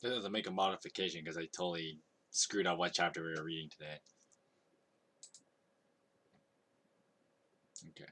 This is to make a modification because I totally screwed up what chapter we were reading today. Okay.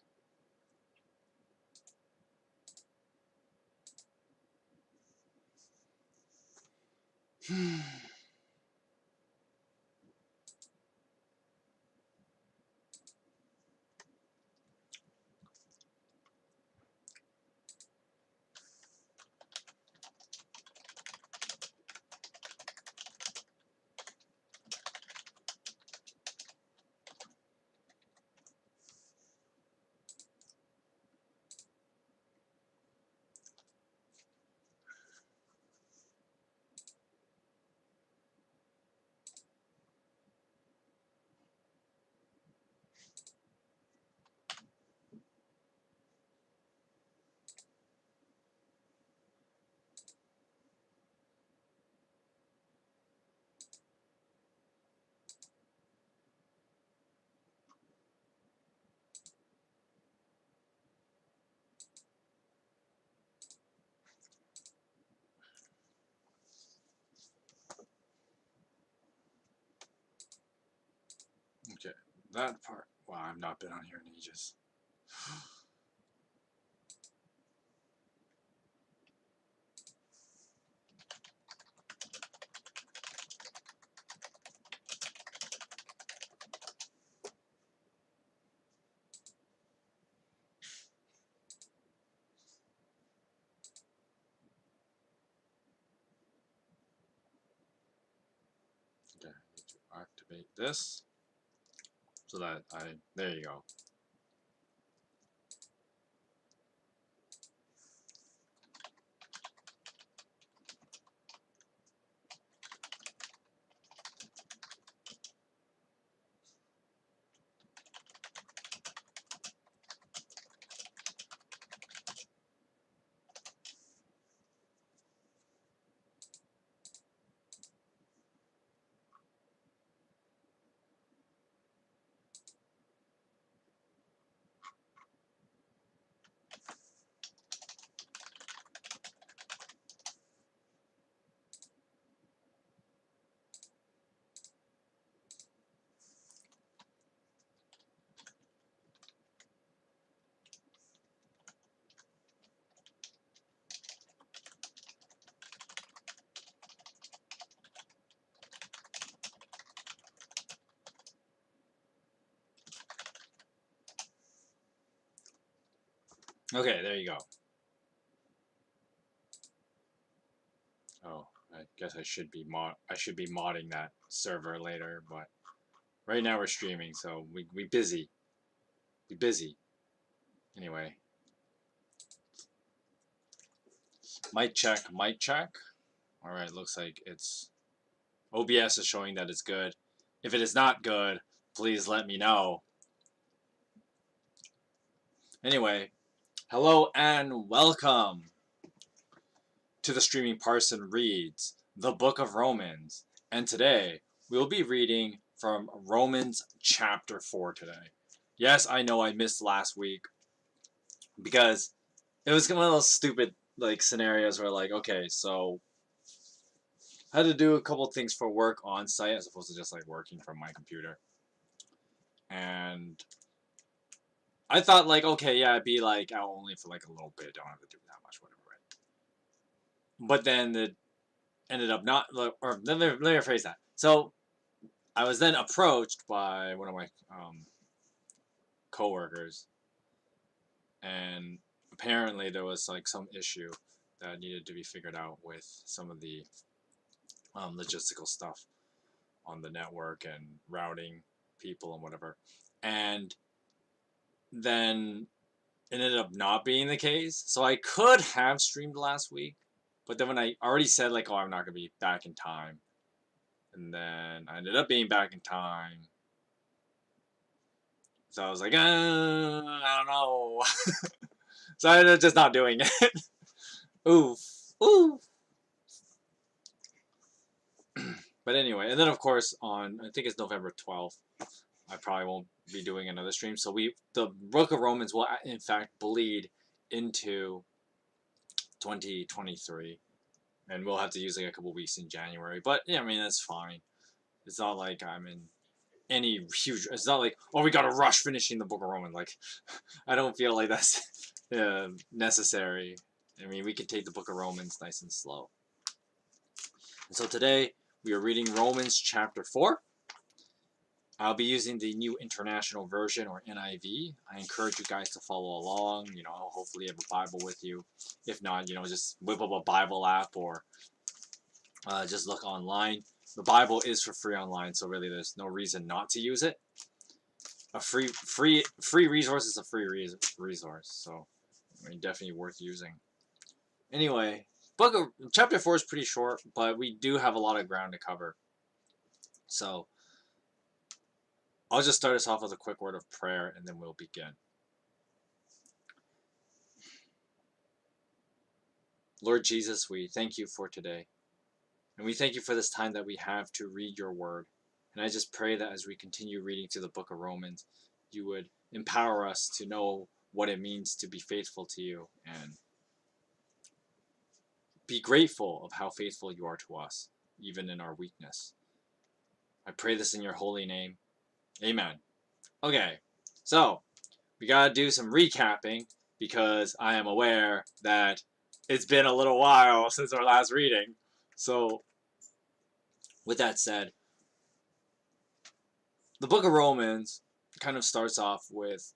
Okay, that part. Wow, I've not been on here in ages. Okay, I need to activate this so that there you go. Okay, there you go. Oh, I guess I should be modding that server later, but right now we're streaming, so we busy. We busy. Anyway, mic check, mic check. All right, looks like it's OBS is showing that it's good. If it is not good, please let me know. Anyway, hello and welcome to the streaming Parson reads the Book of Romans, and today we will be reading from Romans chapter 4 today. Yes, I know I missed last week because it was one of those stupid like scenarios where like, okay, so I had to do a couple things for work on site as opposed to just like working from my computer. And I thought like, okay, yeah, it'd be like out only for like a little bit, don't have to do that much, whatever, right? But then it ended up not, or let me rephrase that. So I was then approached by one of my coworkers, and apparently there was like some issue that needed to be figured out with some of the logistical stuff on the network and routing people and whatever. And then it ended up not being the case. So I could have streamed last week, but then when I already said like, oh, I'm not gonna be back in time, and then I ended up being back in time. So I was like, I don't know. So I ended up just not doing it. Oof. Oof. But anyway, and then of course on, I think it's November 12th, I probably won't be doing another stream. So the Book of Romans will in fact bleed into 2023. and we'll have to use like a couple weeks in January. But yeah, I mean that's fine. It's not like I'm in any huge. It's not like, oh, we gotta rush finishing the Book of Romans. Like, I don't feel like that's necessary. I mean, we can take the Book of Romans nice and slow. And so today we are reading Romans chapter 4. I'll be using the New International Version, or NIV. I encourage you guys to follow along. You know, hopefully you have a Bible with you. If not, you know, just whip up a Bible app, or just look online. The Bible is for free online, so really there's no reason not to use it. A free resource is a free resource, so I mean, definitely worth using. Anyway, chapter 4 is pretty short, but we do have a lot of ground to cover. So I'll just start us off with a quick word of prayer, and then we'll begin. Lord Jesus, we thank you for today. And we thank you for this time that we have to read your word. And I just pray that as we continue reading through the book of Romans, you would empower us to know what it means to be faithful to you, and be grateful of how faithful you are to us, even in our weakness. I pray this in your holy name. Amen. Okay, so we gotta do some recapping, because I am aware that it's been a little while since our last reading. So with that said, the book of Romans kind of starts off with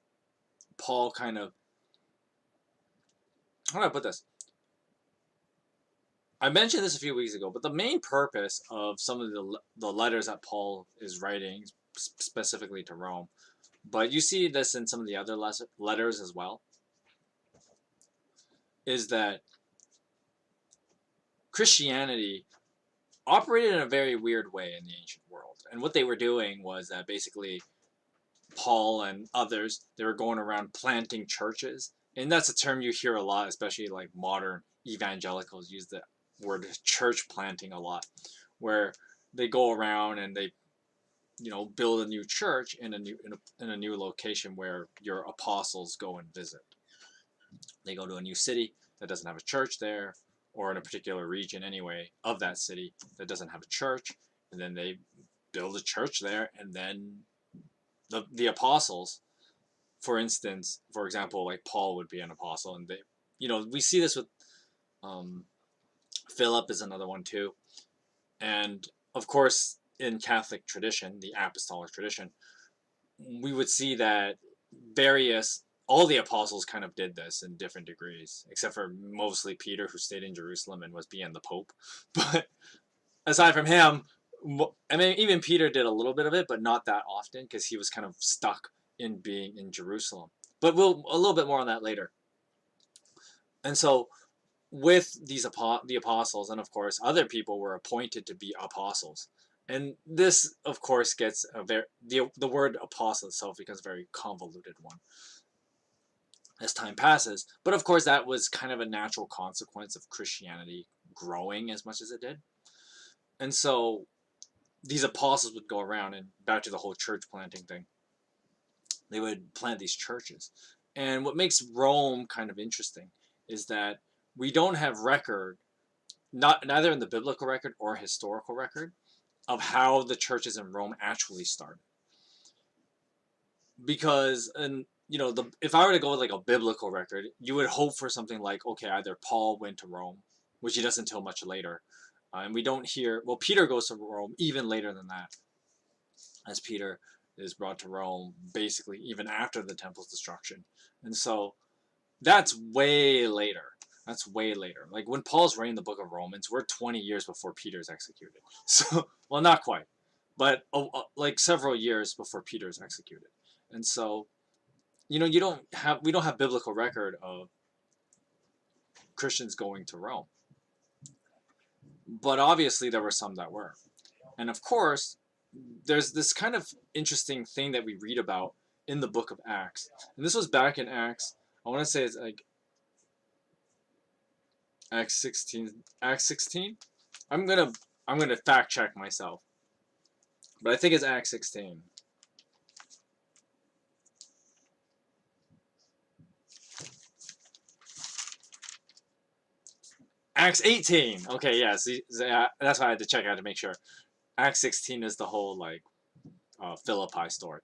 Paul kind of, how do I put this? I mentioned this a few weeks ago, but the main purpose of some of the letters that Paul is writing, specifically to Rome, but you see this in some of the other letters as well, is that Christianity operated in a very weird way in the ancient world. And what they were doing was that basically Paul and others, they were going around planting churches. And that's a term you hear a lot, especially like modern evangelicals use the word church planting a lot, where they go around and they, you know, build a new church in a new location where your apostles go and visit. They go to a new city that doesn't have a church there, or in a particular region anyway of that city that doesn't have a church, and then they build a church there, and then the apostles, for example, like Paul would be an apostle, and they, you know, we see this with Philip is another one too, and of course in Catholic tradition, the apostolic tradition, we would see that all the apostles kind of did this in different degrees, except for mostly Peter, who stayed in Jerusalem and was being the Pope. But aside from him, I mean, even Peter did a little bit of it, but not that often, because he was kind of stuck in being in Jerusalem. But a little bit more on that later. And so with the apostles, and of course other people were appointed to be apostles. And this, of course, gets the word apostle itself becomes a very convoluted one as time passes. But of course, that was kind of a natural consequence of Christianity growing as much as it did. And so these apostles would go around, and back to the whole church planting thing, they would plant these churches. And what makes Rome kind of interesting is that we don't have record, neither in the biblical record or historical record, of how the churches in Rome actually started. Because, and you know, if I were to go with like a biblical record, you would hope for something like, okay, either Paul went to Rome, which he doesn't until much later, and we don't hear, well, Peter goes to Rome even later than that, as Peter is brought to Rome basically even after the temple's destruction. And so that's way later. That's way later. Like when Paul's writing the book of Romans, we're 20 years before Peter's executed. So, well, not quite, but like several years before Peter's executed. And so, you know, we don't have biblical record of Christians going to Rome. But obviously there were some that were. And of course, there's this kind of interesting thing that we read about in the book of Acts. And this was back in Acts, I want to say it's like Acts 16. Acts 16? I'm gonna fact check myself. But I think it's Acts 16. Acts 18. Okay, yeah. See, that's why I had to check out to make sure. Acts 16 is the whole like Philippi story.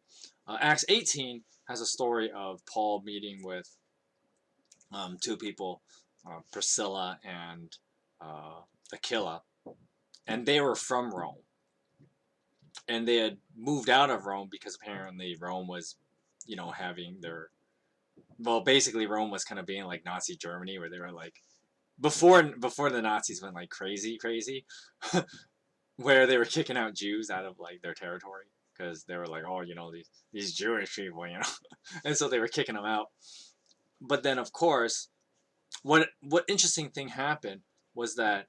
Acts 18 has a story of Paul meeting with two people, Priscilla and Aquila, and they were from Rome, and they had moved out of Rome because apparently Rome was, having their, well, basically Rome was kind of being like Nazi Germany, where they were like before the Nazis went like crazy, where they were kicking out Jews out of like their territory because they were like, oh, these Jewish people, and so they were kicking them out. But then, of course, what interesting thing happened was that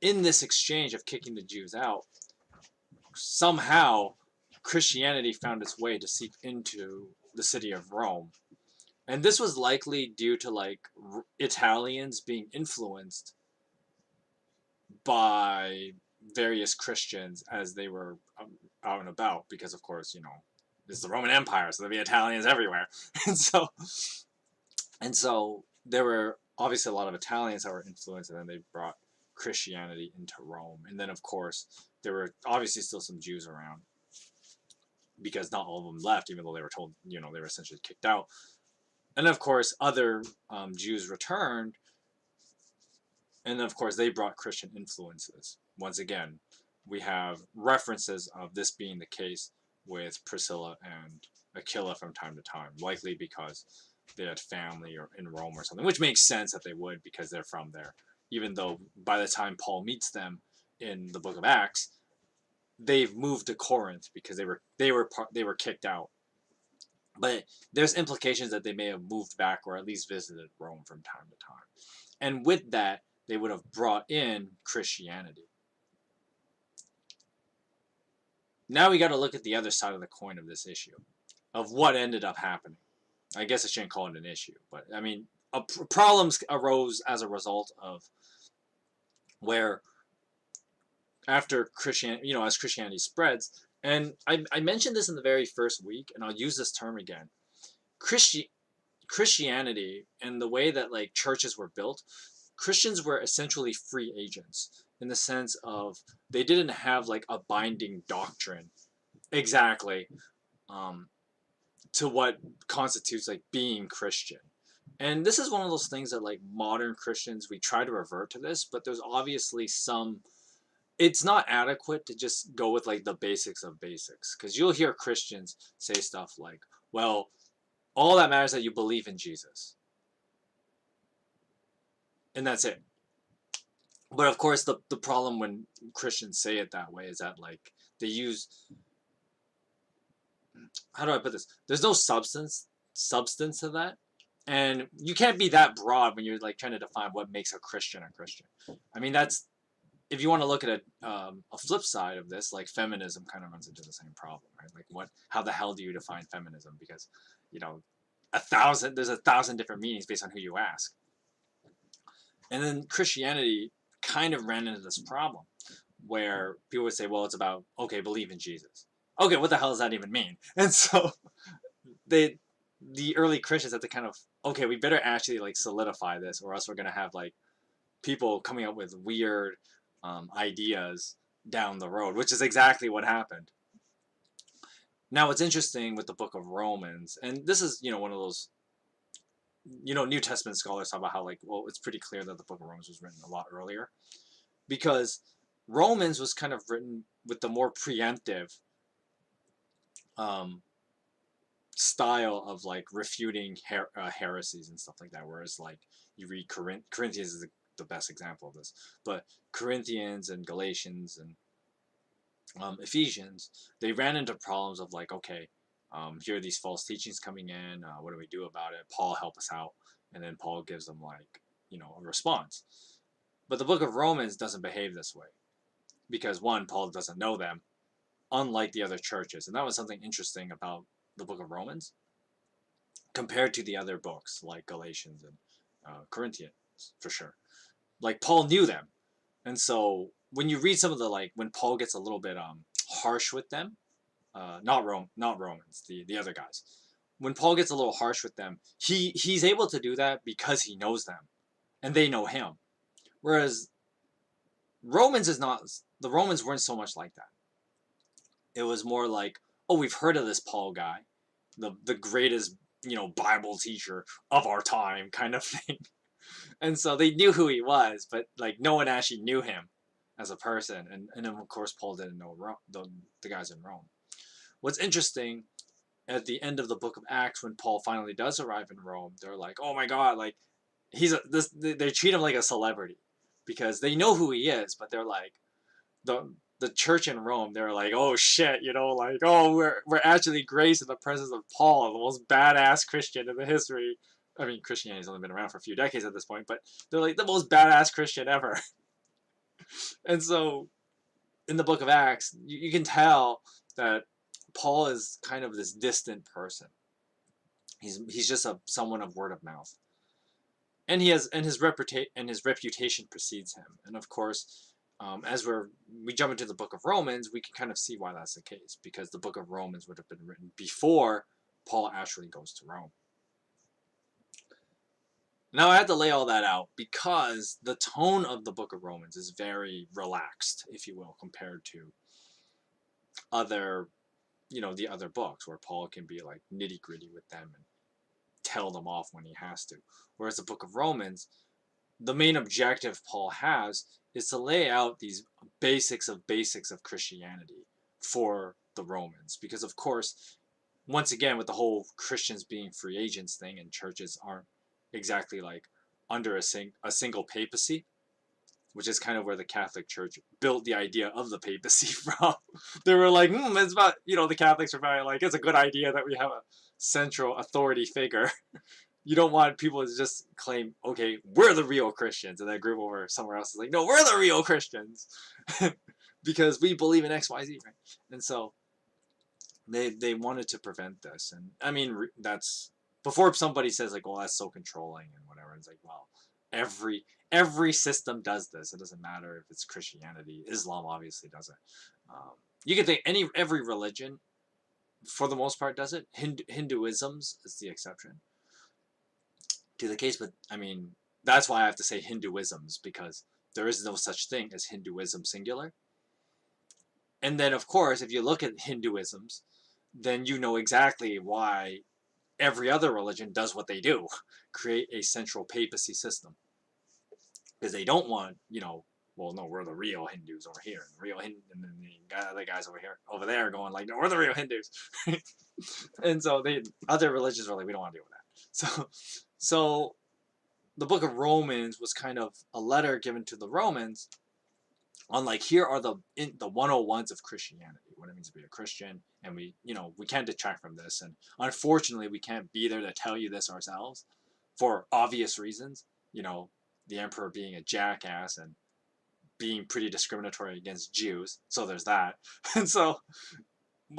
in this exchange of kicking the Jews out, somehow Christianity found its way to seep into the city of Rome. And this was likely due to like Italians being influenced by various Christians as they were out and about, because of course, this is the Roman Empire, so there'd be Italians everywhere. and so there were obviously a lot of Italians that were influenced, and then they brought Christianity into Rome. And then of course there were obviously still some Jews around, because not all of them left, even though they were told, they were essentially kicked out. And of course other Jews returned, and then of course they brought Christian influences. Once again, we have references of this being the case with Priscilla and Aquila from time to time, likely because they had family or in Rome or something, which makes sense that they would, because they're from there. Even though by the time Paul meets them in the book of Acts, they've moved to Corinth because they were kicked out. But there's implications that they may have moved back or at least visited Rome from time to time. And with that, they would have brought in Christianity. Now we got to look at the other side of the coin of this issue, of what ended up happening. I guess I shouldn't call it an issue, but I mean, problems arose as a result of where after Christianity, as Christianity spreads, and I mentioned this in the very first week, and I'll use this term again. Christianity and the way that like churches were built, Christians were essentially free agents in the sense of they didn't have like a binding doctrine exactly to what constitutes like being Christian. And this is one of those things that like modern Christians, we try to revert to this, but there's obviously it's not adequate to just go with like the basics of basics, because you'll hear Christians say stuff like, well, all that matters is that you believe in Jesus, and that's it. But of course the problem when Christians say it that way is that like they use, how do I put this, there's no substance to that, and you can't be that broad when you're like trying to define what makes a Christian. I mean, that's, if you want to look at a flip side of this, like feminism kind of runs into the same problem, right? Like how the hell do you define feminism? Because there's 1,000 different meanings based on who you ask. And then Christianity kind of ran into this problem where people would say, well, it's about, okay, believe in Jesus. Okay, what the hell does that even mean? And so the early Christians had to kind of, okay, we better actually like solidify this, or else we're going to have like people coming up with weird ideas down the road, which is exactly what happened. Now, what's interesting with the book of Romans, and this is, one of those, New Testament scholars talk about how like, well, it's pretty clear that the book of Romans was written a lot earlier, because Romans was kind of written with the more preemptive style of like refuting heresies and stuff like that, whereas like you read Corinthians is the best example of this, but Corinthians and Galatians and Ephesians, they ran into problems of like, okay, here are these false teachings coming in, what do we do about it? Paul, help us out. And then Paul gives them like, a response. But the book of Romans doesn't behave this way, because one, Paul doesn't know them, unlike the other churches. And that was something interesting about the book of Romans compared to the other books like Galatians and Corinthians, for sure. Like Paul knew them. And so when you read some of the, like, when Paul gets a little bit harsh with them, not Romans, the other guys. When Paul gets a little harsh with them, he's able to do that because he knows them and they know him. Whereas Romans is not, the Romans weren't so much like that. It was more like, oh, we've heard of this Paul guy, the greatest, Bible teacher of our time kind of thing. And so they knew who he was, but like no one actually knew him as a person. And then of course Paul didn't know the guys in Rome. What's interesting, at the end of the book of Acts, when Paul finally does arrive in Rome, they're like, oh my God, like they treat him like a celebrity because they know who he is, but they're like, the church in Rome, they're like, oh shit, like, oh, we're actually graced in the presence of Paul, the most badass Christian in the history. I mean, Christianity's only been around for a few decades at this point, but they're like the most badass Christian ever. And so, in the book of Acts, you can tell that Paul is kind of this distant person. He's just someone of word of mouth, and his reputation precedes him. And of course, as we jump into the book of Romans, we can kind of see why that's the case, because the book of Romans would have been written before Paul actually goes to Rome. Now I had to lay all that out because the tone of the book of Romans is very relaxed, if you will, compared to other, the other books where Paul can be like nitty gritty with them and tell them off when he has to. Whereas the book of Romans, the main objective Paul has is to lay out these basics of Christianity for the Romans. Because of course, once again, with the whole Christians being free agents thing, and churches aren't exactly like under a single papacy, which is kind of where the Catholic Church built the idea of the papacy from. They were like, it's about, the Catholics are very like, it's a good idea that we have a central authority figure. You don't want people to just claim, okay, we're the real Christians, and that group over somewhere else is like, no, we're the real Christians, because we believe in X, Y, Z, right? And so they wanted to prevent this. And I mean, that's before somebody says like, well, that's so controlling and whatever. It's like, well, every system does this. It doesn't matter if it's Christianity. Islam obviously does it. You can think every religion, for the most part, does it. Hinduism's is the exception to the case, but I mean, that's why I have to say Hinduisms, because there is no such thing as Hinduism singular. And then, of course, if you look at Hinduisms, then you know exactly why every other religion does what they do, create a central papacy system. Because they don't want, well, no, we're the real Hindus over here, and the real and then the other guys over there going like, no, we're the real Hindus. And so other religions are like, we don't want to deal with that. So the book of Romans was kind of a letter given to the Romans on like, here are the 101s of Christianity, what it means to be a Christian, and we can't detract from this, and unfortunately we can't be there to tell you this ourselves for obvious reasons, the emperor being a jackass and being pretty discriminatory against Jews, so there's that. And so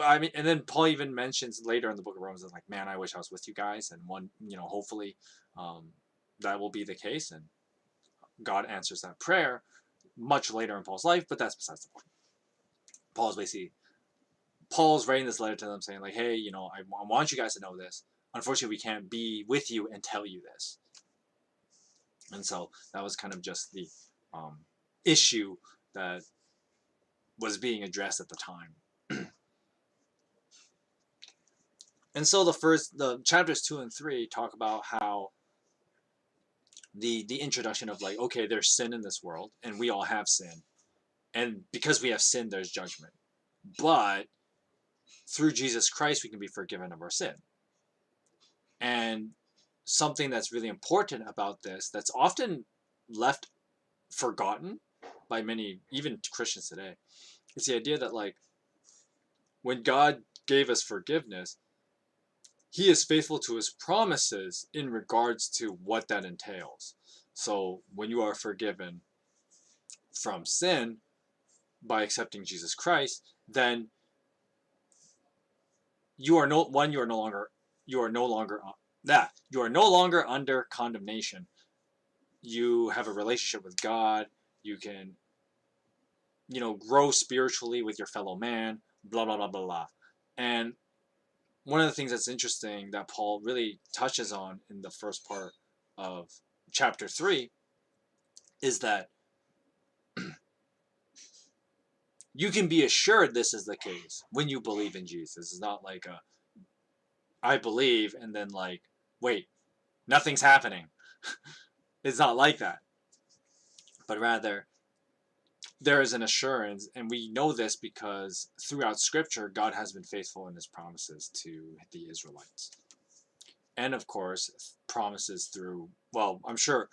I mean, and then Paul even mentions later in the book of Romans, like, man, I wish I was with you guys, and hopefully that will be the case, and God answers that prayer much later in Paul's life, but that's besides the point. Paul's writing this letter to them saying like, hey, I want you guys to know this. Unfortunately, we can't be with you and tell you this. And so that was kind of just the issue that was being addressed at the time. And so the chapters 2 and 3 talk about how the introduction of like, okay, there's sin in this world, and we all have sin, and because we have sin, there's judgment. But through Jesus Christ, we can be forgiven of our sin. And something that's really important about this, that's often left forgotten by many, even Christians today, is the idea that like, when God gave us forgiveness, He is faithful to His promises in regards to what that entails. So when you are forgiven from sin by accepting Jesus Christ, then you are no longer under condemnation. You have a relationship with God. You can, grow spiritually with your fellow man. Blah blah blah blah blah. And one of the things that's interesting that Paul really touches on in the first part of chapter 3 is that you can be assured this is the case when you believe in Jesus. It's not like I believe and then like, wait, nothing's happening. It's not like that. But rather, there is an assurance, and we know this because throughout Scripture, God has been faithful in his promises to the Israelites. And of course, promises through, well, I'm sure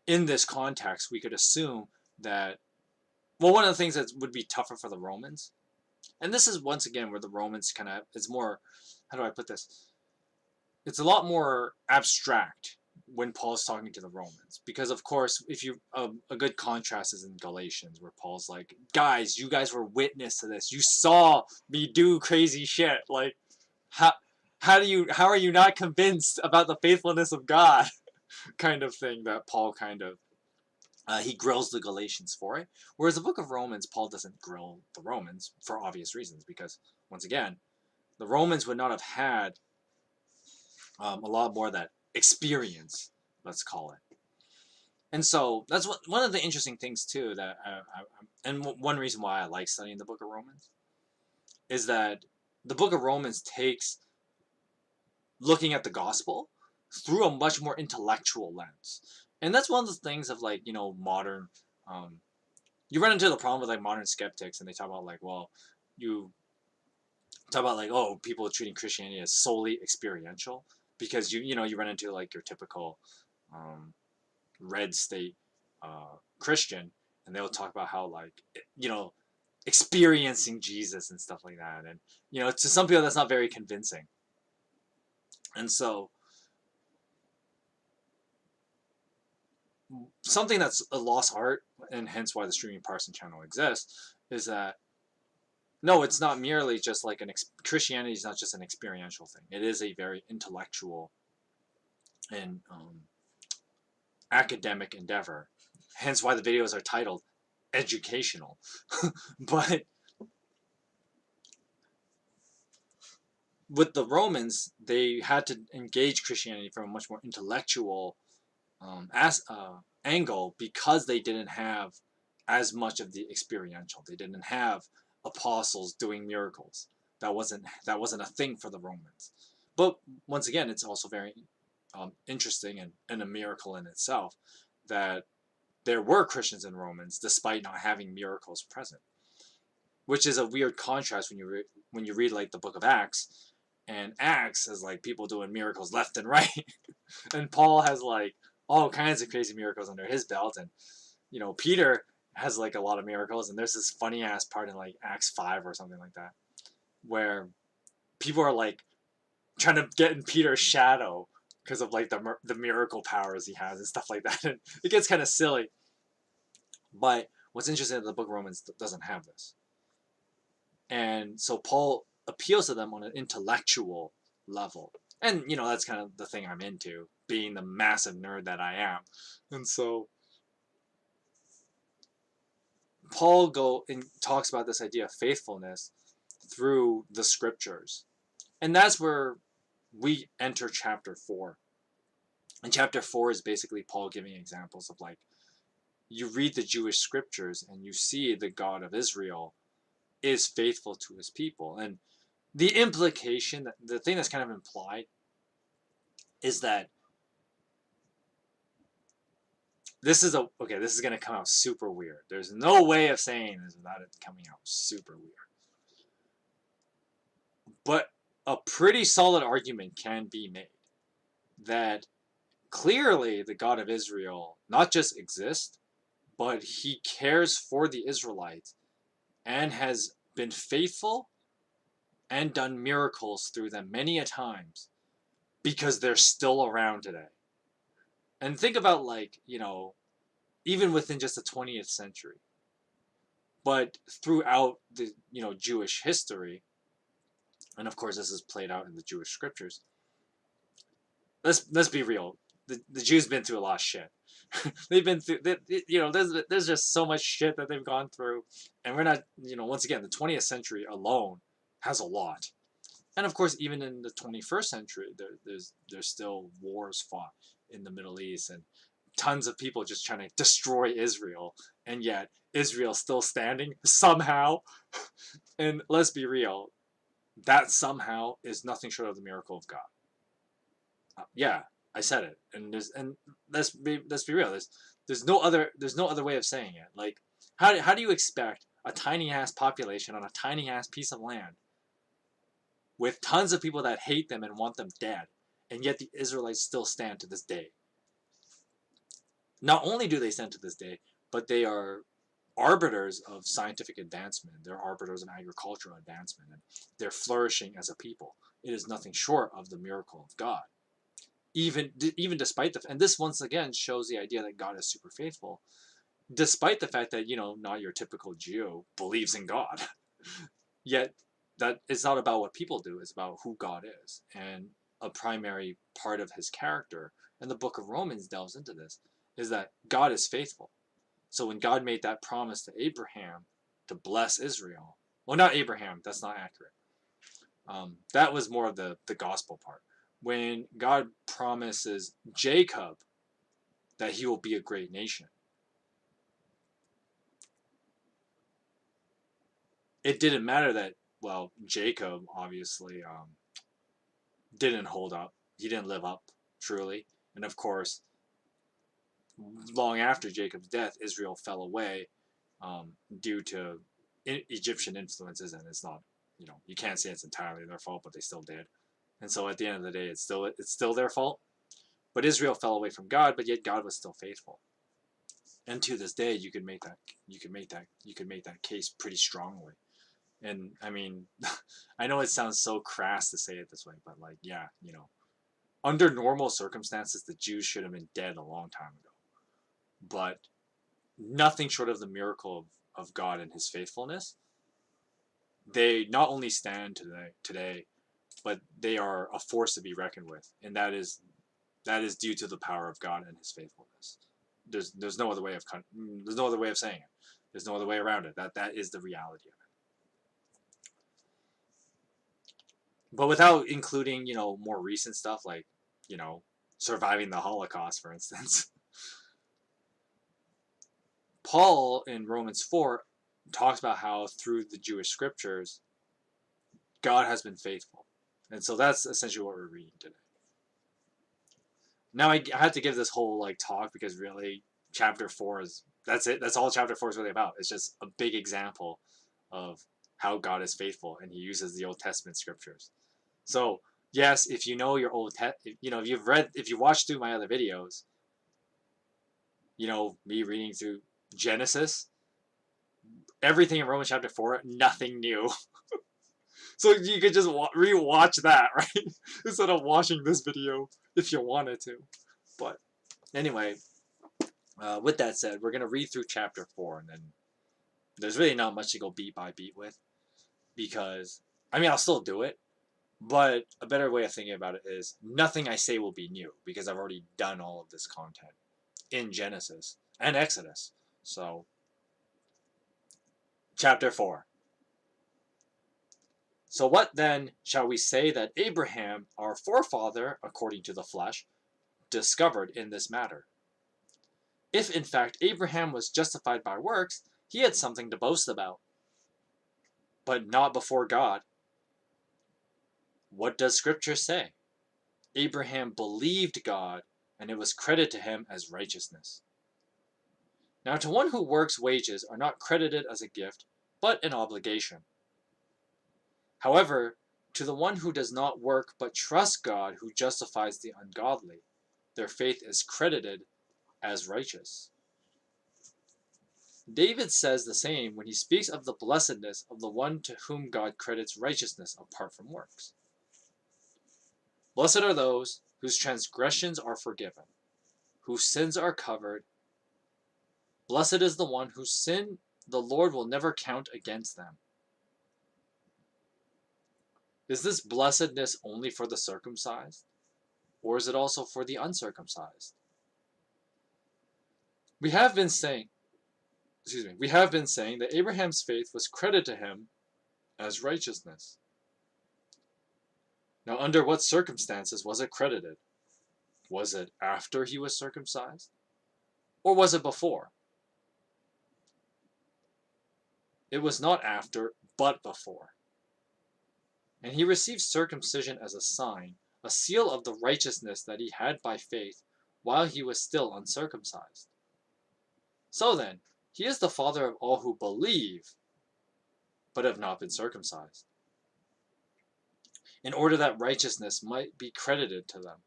in this context, we could assume that, well, one of the things that would be tougher for the Romans, and this is once again where the Romans kind of, it's more, how do I put this? It's a lot more abstract when Paul's talking to the Romans, because of course, if you a good contrast is in Galatians, where Paul's like, guys, you guys were witness to this, you saw me do crazy shit, like how how are you not convinced about the faithfulness of God, kind of thing that Paul kind of he grills the Galatians for it. Whereas the book of Romans, Paul doesn't grill the Romans for obvious reasons, because once again, the Romans would not have had a lot more of that experience, let's call it. And so that's one of the interesting things too that and one reason why I like studying the book of Romans is that the book of Romans takes looking at the gospel through a much more intellectual lens. And that's one of the things of like, you know, modern you run into the problem with like modern skeptics, and they talk about like, well, you talk about like, oh, people are treating Christianity as solely experiential, because you know, you run into like your typical red state Christian, and they'll talk about how like, you know, experiencing Jesus and stuff like that, and you know, to some people that's not very convincing. And so something that's a lost art, and hence why the streaming Parson channel exists, is that no, it's not merely just like Christianity is not just an experiential thing. It is a very intellectual and academic endeavor. Hence why the videos are titled educational. But with the Romans, they had to engage Christianity from a much more intellectual angle, because they didn't have as much of the experiential. They didn't have apostles doing miracles. That wasn't a thing for the Romans. But once again, it's also very interesting and a miracle in itself that there were Christians and Romans despite not having miracles present, which is a weird contrast when you read like the book of Acts, and Acts is like people doing miracles left and right, and Paul has like all kinds of crazy miracles under his belt, and you know, Peter has like a lot of miracles, and there's this funny ass part in like Acts 5 or something like that where people are like trying to get in Peter's shadow because of like the miracle powers he has and stuff like that, and it gets kind of silly. But what's interesting is the book of Romans doesn't have this, and so Paul appeals to them on an intellectual level, and you know, that's kind of the thing I'm into, being the massive nerd that I am. And so Paul talks about this idea of faithfulness through the scriptures. And that's where we enter chapter 4. And chapter 4 is basically Paul giving examples of like, you read the Jewish scriptures and you see the God of Israel is faithful to his people. And the implication, the thing that's kind of implied, is that this is going to come out super weird. There's no way of saying this without it coming out super weird. But a pretty solid argument can be made that clearly the God of Israel not just exists, but he cares for the Israelites and has been faithful and done miracles through them many a times because they're still around today. And think about, like, you know, even within just the 20th century, but throughout the, you know, Jewish history, and of course this is played out in the Jewish scriptures. Let's be real. The Jews been through a lot of shit. They've been through, you know, there's just so much shit that they've gone through, and we're not, you know, once again, the 20th century alone has a lot. And of course, even in the 21st century, there's still wars fought in the Middle East and tons of people just trying to destroy Israel, and yet Israel's still standing somehow. And let's be real, that somehow is nothing short of the miracle of God. Yeah, I said it, and let's be real. There's no other way of saying it. Like, how do you expect a tiny ass population on a tiny ass piece of land with tons of people that hate them and want them dead, and yet the Israelites still stand to this day? Not only do they stand to this day, but they are arbiters of scientific advancement. They're arbiters of agricultural advancement, and they're flourishing as a people. It is nothing short of the miracle of God. Even despite and this once again shows the idea that God is super faithful, despite the fact that, not your typical Jew believes in God. Yet that it's not about what people do, it's about who God is. And a primary part of his character, and the book of Romans delves into this, is that God is faithful. So when God made that promise to Abraham to bless Israel, well, not Abraham, that's not accurate. That was more of the gospel part. When God promises Jacob that he will be a great nation, it didn't matter that, well, Jacob obviously didn't hold up. He didn't live up truly. And of course, long after Jacob's death, Israel fell away due to Egyptian influences. And it's not, you can't say it's entirely their fault, but they still did. And so at the end of the day, it's still their fault. But Israel fell away from God, but yet God was still faithful. And to this day, you could make that case pretty strongly. And I mean, I know it sounds so crass to say it this way, but like, yeah, under normal circumstances, the Jews should have been dead a long time ago. But nothing short of the miracle of God and his faithfulness, they not only stand today, but they are a force to be reckoned with. And that is due to the power of God and his faithfulness. There's no other way of saying it. There's no other way around it. That is the reality of it. But without including, more recent stuff like, surviving the Holocaust, for instance. Paul in Romans 4 talks about how through the Jewish scriptures, God has been faithful. And so that's essentially what we're reading today. Now I had to give this whole talk because really chapter 4 that's it. That's all chapter 4 is really about. It's just a big example of how God is faithful, and he uses the Old Testament scriptures. So yes, if you know your if you watched through my other videos, me reading through Genesis, everything in Romans chapter 4, nothing new. So you could just re-watch that, right? Instead of watching this video if you wanted to. But anyway, with that said, we're going to read through chapter 4, and then there's really not much to go beat by beat with, because, I'll still do it, but a better way of thinking about it is nothing I say will be new, because I've already done all of this content in Genesis and Exodus. So, chapter 4. So what then shall we say that Abraham, our forefather, according to the flesh, discovered in this matter? If in fact Abraham was justified by works, he had something to boast about, but not before God. What does Scripture say? Abraham believed God, and it was credited to him as righteousness. Now to one who works, wages are not credited as a gift, but an obligation. However, to the one who does not work but trusts God who justifies the ungodly, their faith is credited as righteous. David says the same when he speaks of the blessedness of the one to whom God credits righteousness apart from works. Blessed are those whose transgressions are forgiven, whose sins are covered. Blessed is the one whose sin the Lord will never count against them. Is this blessedness only for the circumcised, or is it also for the uncircumcised? We have been saying that Abraham's faith was credited to him as righteousness. Now, under what circumstances was it credited? Was it after he was circumcised? Or was it before? It was not after, but before. And he received circumcision as a sign, a seal of the righteousness that he had by faith, while he was still uncircumcised. So then, he is the father of all who believe, but have not been circumcised, in order that righteousness might be credited to them.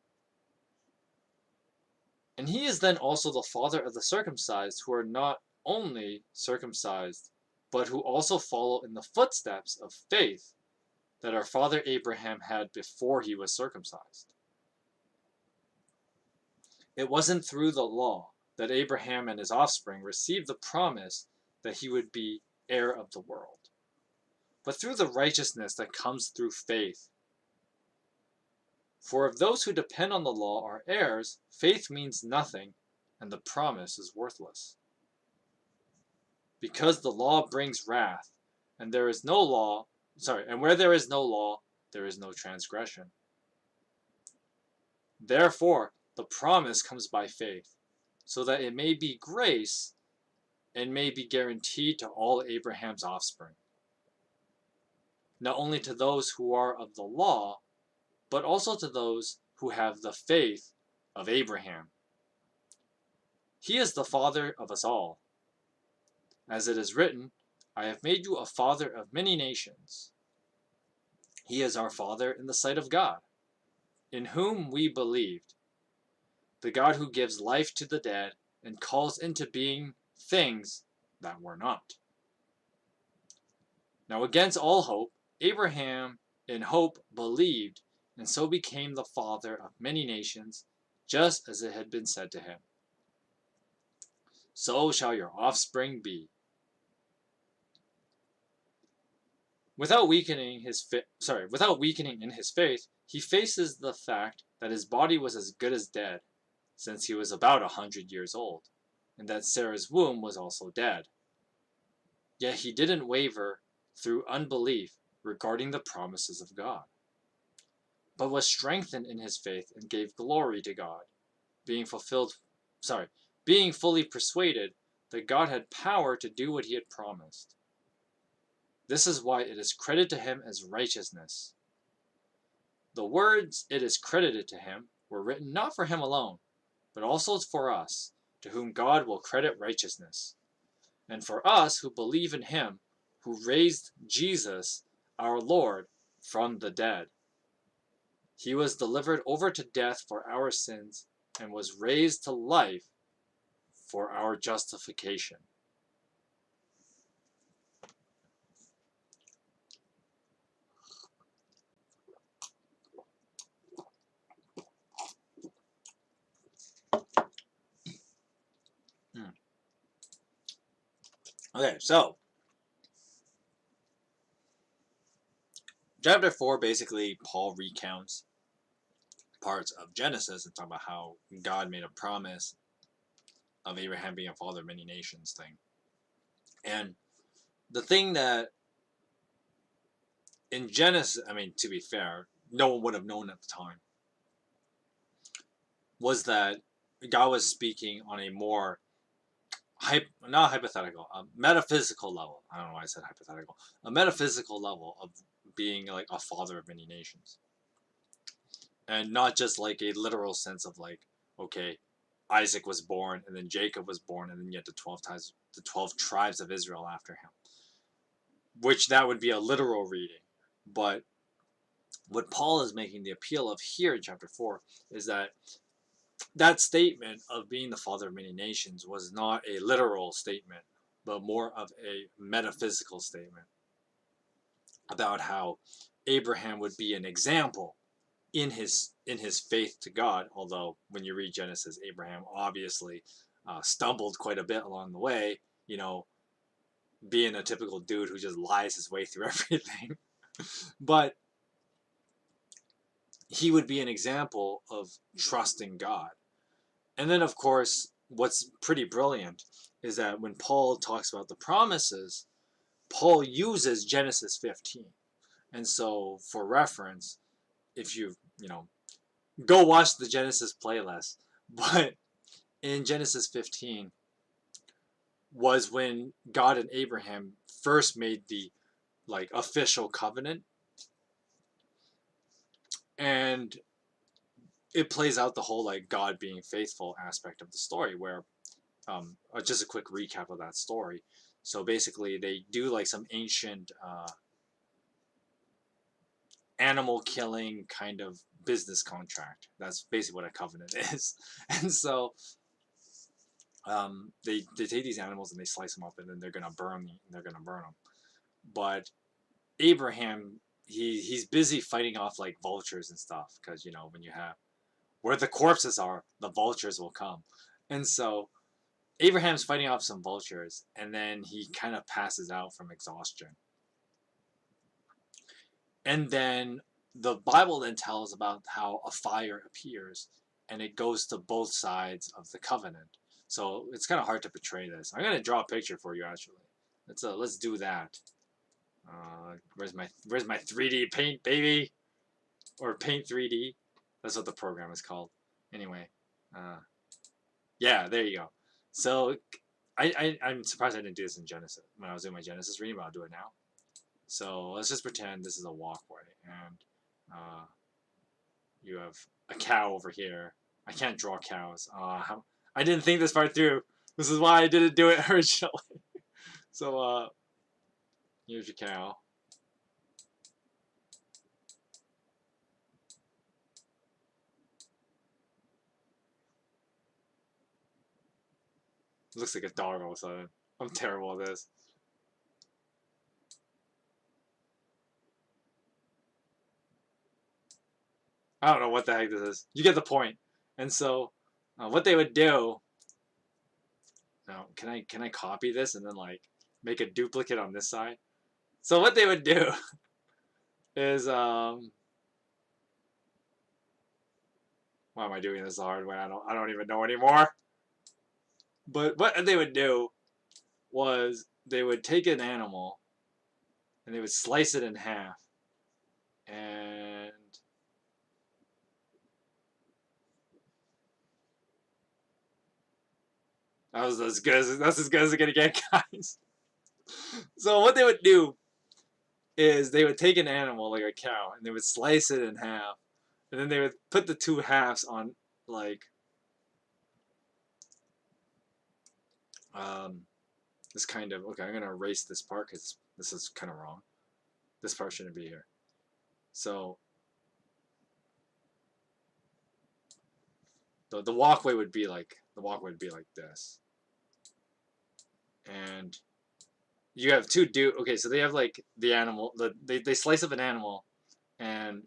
And he is then also the father of the circumcised, who are not only circumcised, but who also follow in the footsteps of faith that our father Abraham had before he was circumcised. It wasn't through the law that Abraham and his offspring received the promise that he would be heir of the world, but through the righteousness that comes through faith. For if those who depend on the law are heirs, faith means nothing, and the promise is worthless. Because the law brings wrath, and there is no law, and where there is no law, there is no transgression. Therefore, the promise comes by faith, so that it may be grace and may be guaranteed to all Abraham's offspring, not only to those who are of the law, but also to those who have the faith of Abraham. He is the father of us all. As it is written, I have made you a father of many nations. He is our father in the sight of God, in whom we believed, the God who gives life to the dead and calls into being things that were not. Now against all hope, Abraham in hope believed, and so became the father of many nations, just as it had been said to him, so shall your offspring be. Without weakening in his faith, he faces the fact that his body was as good as dead, since he was about 100 years old, and that Sarah's womb was also dead. Yet he didn't waver through unbelief regarding the promises of God, but was strengthened in his faith and gave glory to God, being fully persuaded that God had power to do what he had promised. This is why it is credited to him as righteousness. The words "it is credited to him" were written not for him alone, but also for us, to whom God will credit righteousness, and for us who believe in him who raised Jesus, our Lord, from the dead. He was delivered over to death for our sins and was raised to life for our justification. Okay, so chapter 4, basically, Paul recounts parts of Genesis and talk about how God made a promise of Abraham being a father of many nations thing. And the thing that in Genesis, I mean, to be fair, no one would have known at the time, was that God was speaking on a more not hypothetical, a metaphysical level. I don't know why I said hypothetical. A metaphysical level of being like a father of many nations. And not just like a literal sense of like, okay, Isaac was born, and then Jacob was born, and then you had the 12 tribes of Israel after him. Which that would be a literal reading. But what Paul is making the appeal of here in chapter 4 is that statement of being the father of many nations was not a literal statement, but more of a metaphysical statement about how Abraham would be an example in his faith to God. Although when you read Genesis, Abraham obviously stumbled quite a bit along the way, being a typical dude who just lies his way through everything. But he would be an example of trusting God. And then, of course, what's pretty brilliant is that when Paul talks about the promises, Paul uses Genesis 15. And so, for reference, if you go watch the Genesis playlist. But in Genesis 15 was when God and Abraham first made the like official covenant, and it plays out the whole like God being faithful aspect of the story. Where just a quick recap of that story. So basically, they do like some ancient animal killing kind of business contract. That's basically what a covenant is. And so they take these animals and they slice them up, and then they're gonna burn them. But Abraham, he's busy fighting off like vultures and stuff, because when you have where the corpses are, the vultures will come. And so Abraham's fighting off some vultures, and then he kind of passes out from exhaustion. And then the Bible then tells about how a fire appears, and it goes to both sides of the covenant. So it's kind of hard to portray this. I'm gonna draw a picture for you actually. Let's do that. Where's my 3D paint, baby? Or paint 3D? That's what the program is called. Anyway, yeah, there you go. So I'm surprised I didn't do this in Genesis when I was doing my Genesis reading, but I'll do it now. So let's just pretend this is a walkway, and you have a cow over here. I can't draw cows. I didn't think this far through. This is why I didn't do it originally. So here's your cow. It looks like a dog all of a sudden. I'm terrible at this. I don't know what the heck this is. You get the point. And so, what they would do. Now, can I copy this and then like make a duplicate on this side? So what they would do is why am I doing this the hard way? I don't even know anymore. But what they would do was they would take an animal and they would slice it in half, and that's as good as it's gonna get, guys. So what they would do is they would take an animal like a cow and they would slice it in half, and then they would put the two halves on like this kind of, okay, I'm gonna erase this part because this is kind of wrong. This part shouldn't be here. So the walkway would be like this, and you have two dude. Okay, so they have like the animal. They slice up an animal, and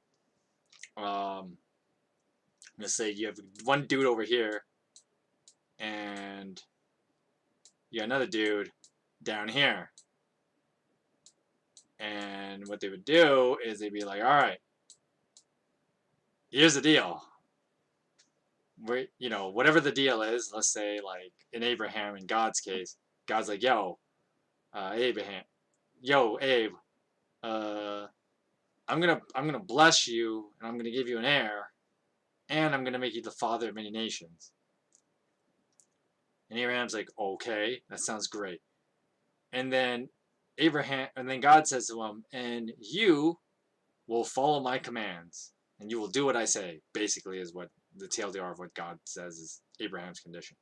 let's say you have one dude over here, and you got another dude down here. And what they would do is they'd be like, all right, here's the deal. Whatever the deal is, let's say like in Abraham, in God's case, God's like, Abraham, Abe, I'm gonna bless you, and I'm gonna give you an heir, and I'm gonna make you the father of many nations. And Abraham's like, okay, that sounds great. And then God says to him, and you will follow my commands, and you will do what I say. Basically, is what the TLDR of what God says is Abraham's condition.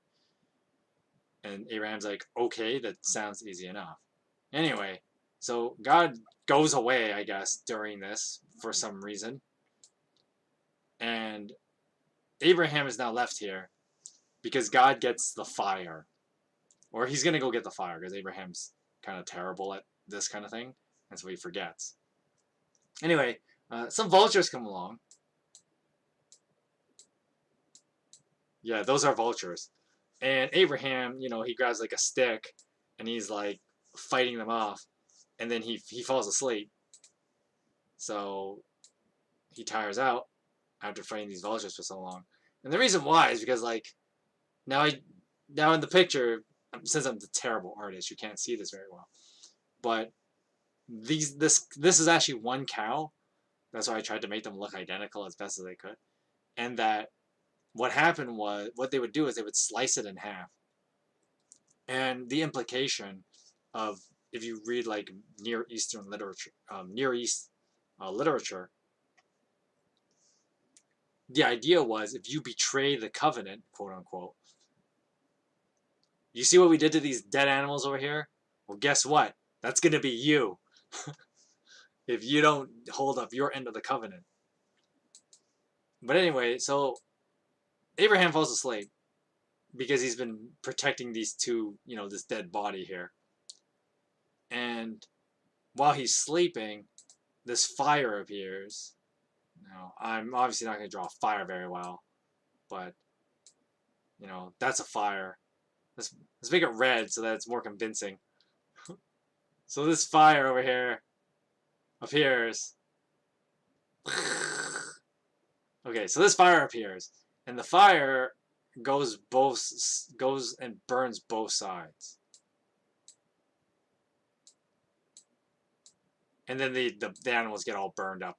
And Abraham's like, okay, that sounds easy enough. Anyway, so God goes away, I guess, during this for some reason. And Abraham is now left here because God gets the fire. Or he's going to go get the fire because Abraham's kind of terrible at this kind of thing. And so he forgets. Anyway, some vultures come along. Yeah, those are vultures. And Abraham, he grabs like a stick and he's like fighting them off. And then he falls asleep. So he tires out after fighting these vultures for so long. And the reason why is because like now in the picture, since I'm the terrible artist, you can't see this very well. But this is actually one cow. That's why I tried to make them look identical as best as I could. And that what happened was, what they would do is they would slice it in half. And the implication of, if you read like Near Eastern literature, Near East literature, the idea was if you betray the covenant, quote unquote, you see what we did to these dead animals over here? Well, guess what? That's going to be you if you don't hold up your end of the covenant. But anyway, so Abraham falls asleep because he's been protecting these two, this dead body here. And while he's sleeping, this fire appears. Now, I'm obviously not going to draw fire very well, but, that's a fire. Let's make it red so that it's more convincing. So this fire over here appears. Okay, so this fire appears, and the fire goes and burns both sides. And then the animals get all burned up.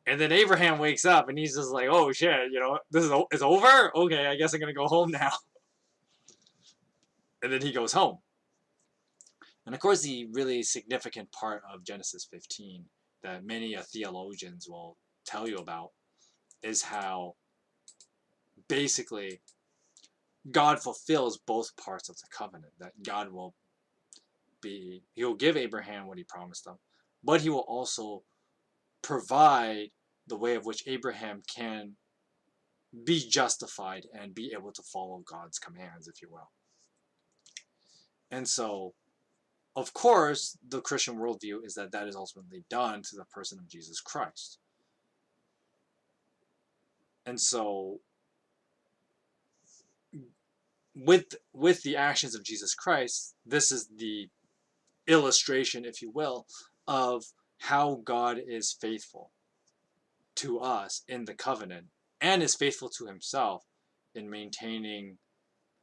And then Abraham wakes up and he's just like, oh shit, it's over? Okay, I guess I'm going to go home now. And then he goes home. And of course, the really significant part of Genesis 15 that many theologians will tell you about is how basically God fulfills both parts of the covenant. That God he'll give Abraham what he promised him, but he will also provide the way of which Abraham can be justified and be able to follow God's commands, if you will. And so, of course, the Christian worldview is that is ultimately done through the person of Jesus Christ. And so, with the actions of Jesus Christ, this is the illustration, if you will, of how God is faithful to us in the covenant and is faithful to himself in maintaining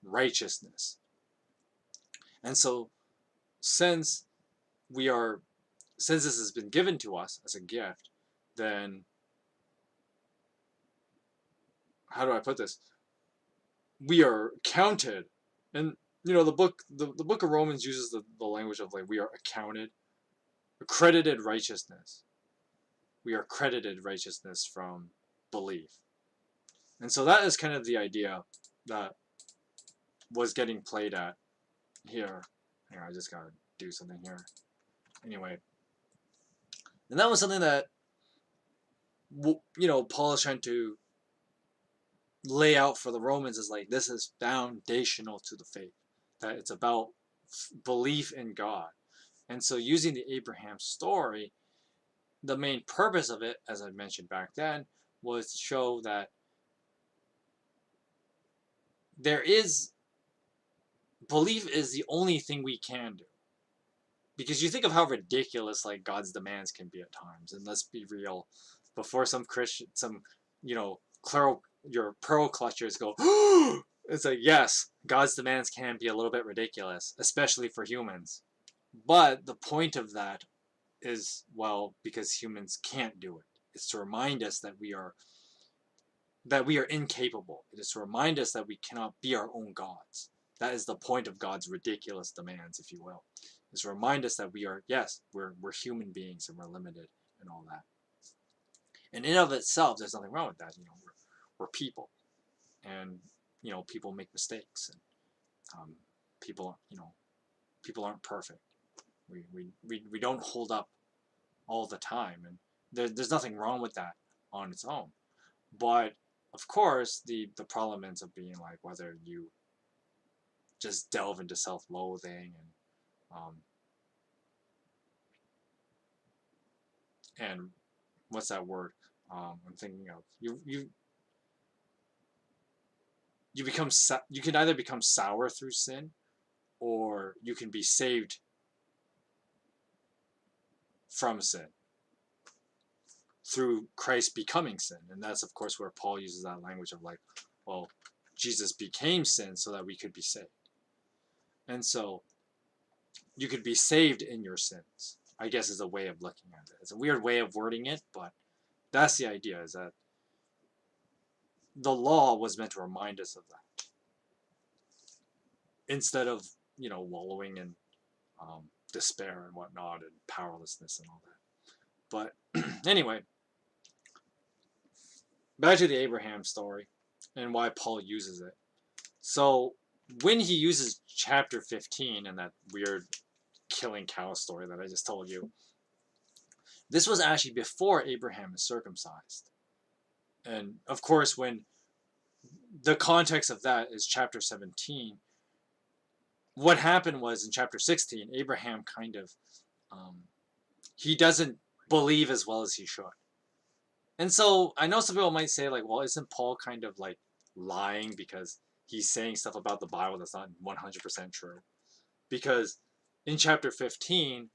righteousness. And so, since this has been given to us as a gift, then how do I put this? We are counted, and the book of Romans uses the language of like we are accredited righteousness. We are credited righteousness from belief. And so that is kind of the idea that was getting played at here. Hang on, I just gotta do something here. Anyway. And that was something that, Paul is trying to lay out for the Romans is like, this is foundational to the faith. That it's about belief in God. And so using the Abraham story, the main purpose of it, as I mentioned back then, was to show that belief is the only thing we can do. Because you think of how ridiculous like God's demands can be at times, and let's be real, before some Christian, your pearl clutchers go, it's like, yes, God's demands can be a little bit ridiculous, especially for humans. But the point of that is, because humans can't do it. It's to remind us that we are incapable. It is to remind us that we cannot be our own gods. That is the point of God's ridiculous demands, if you will. Is to remind us that we are, yes, we're human beings and we're limited and all that. And in of itself, there's nothing wrong with that. We're people, and people make mistakes, and people aren't perfect. We don't hold up all the time, and there's nothing wrong with that on its own. But of course, the problem ends up being like whether you just delve into self-loathing and what's that word I'm thinking of? You can either become sour through sin, or you can be saved from sin through Christ becoming sin. And that's of course where Paul uses that language of like, well, Jesus became sin so that we could be saved. And so you could be saved in your sins, I guess, is a way of looking at it. It's a weird way of wording it, but That's the idea, is that the law was meant to remind us of that, instead of, wallowing in despair and whatnot and powerlessness and all that. But anyway, back to the Abraham story and why Paul uses it. So when he uses chapter 15 and that weird killing cow story that I just told you, this was actually before Abraham is circumcised. And of course, when the context of that is chapter 17, what happened was in chapter 16, Abraham kind of, he doesn't believe as well as he should. And so I know some people might say, like, well, isn't Paul kind of like lying because he's saying stuff about the Bible that's not 100% true? Because in chapter 15,